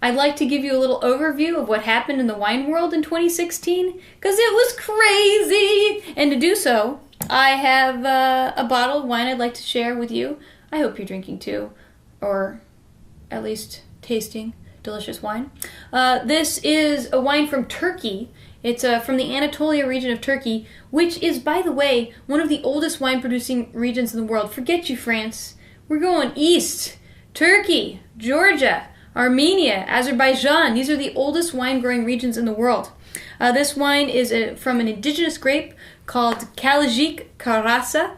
I'd like to give you a little overview of what happened in the wine world in 2016, because it was crazy! And to do so, I have a bottle of wine I'd like to share with you. I hope you're drinking too, or at least tasting delicious wine. This is a wine from Turkey. It's from the Anatolia region of Turkey, which is, by the way, one of the oldest wine-producing regions in the world. Forget you, France. We're going east. Turkey, Georgia, Armenia, Azerbaijan. These are the oldest wine-growing regions in the world. This wine is from an indigenous grape called Kalijik Karasa,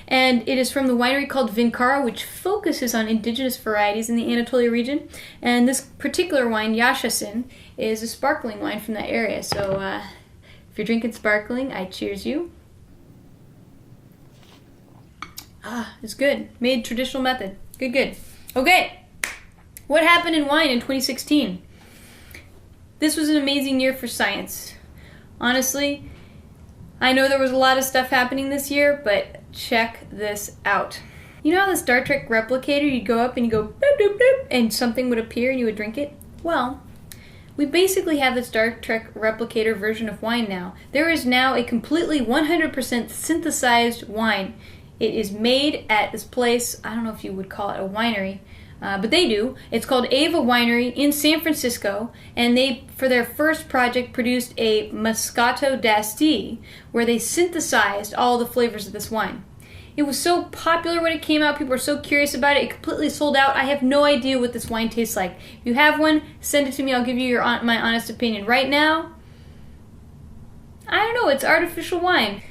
and it is from the winery called Vinkara, which focuses on indigenous varieties in the Anatolia region. And this particular wine, Yaşasın, is a sparkling wine from that area. So if you're drinking sparkling, I cheers you. It's good. Made traditional method. Good. Okay. What happened in wine in 2016? This was an amazing year for science. Honestly, I know there was a lot of stuff happening this year, but check this out. You know how the Star Trek replicator, you'd go up and you go boop, boop, boop, and something would appear and you would drink it? Well, we basically have the Star Trek replicator version of wine now. There is now a completely 100% synthesized wine. It is made at this place, I don't know if you would call it a winery, but they do. It's called Ava Winery in San Francisco, and they, for their first project, produced a Moscato d'Asti, where they synthesized all the flavors of this wine. It was so popular when it came out, people were so curious about it, it completely sold out. I have no idea what this wine tastes like. If you have one, send it to me, I'll give you my honest opinion. Right now, I don't know, it's artificial wine.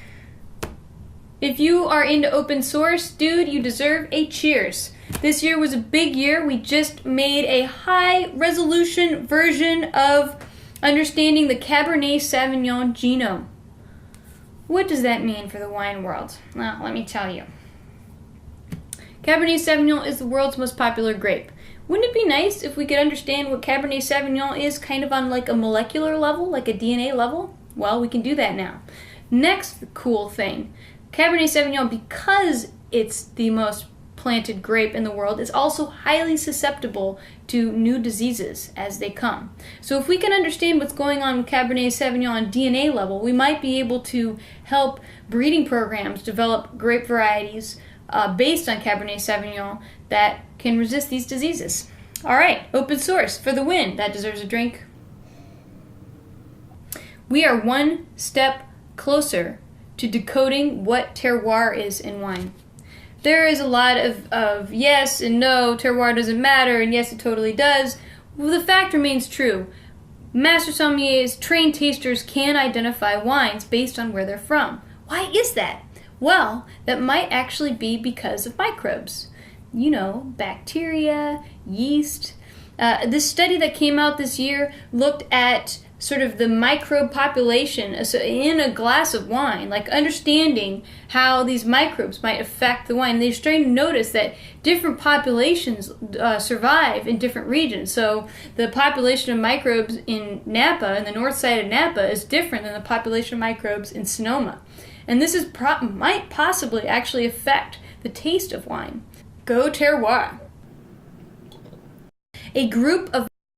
If you are into open source, dude, you deserve a cheers. This year was a big year. We just made a high-resolution version of understanding the Cabernet Sauvignon genome. What does that mean for the wine world? Well, let me tell you. Cabernet Sauvignon is the world's most popular grape. Wouldn't it be nice if we could understand what Cabernet Sauvignon is kind of on like a molecular level, like a DNA level? Well, we can do that now. Next cool thing. Cabernet Sauvignon, because it's the most planted grape in the world, is also highly susceptible to new diseases as they come. So if we can understand what's going on with Cabernet Sauvignon on DNA level, we might be able to help breeding programs develop grape varieties based on Cabernet Sauvignon that can resist these diseases. All right, open source for the win. That deserves a drink. We are one step closer to decoding what terroir is in wine. There is a lot of yes and no, terroir doesn't matter, and yes, it totally does. Well, the fact remains true. Master sommeliers, trained tasters can identify wines based on where they're from. Why is that? Well, that might actually be because of microbes. You know, bacteria, yeast. This study that came out this year looked at sort of the microbe population in a glass of wine, like understanding how these microbes might affect the wine. They're starting to notice that different populations survive in different regions. So the population of microbes in Napa, in the north side of Napa, is different than the population of microbes in Sonoma. And this might possibly actually affect the taste of wine. Go terroir. A group of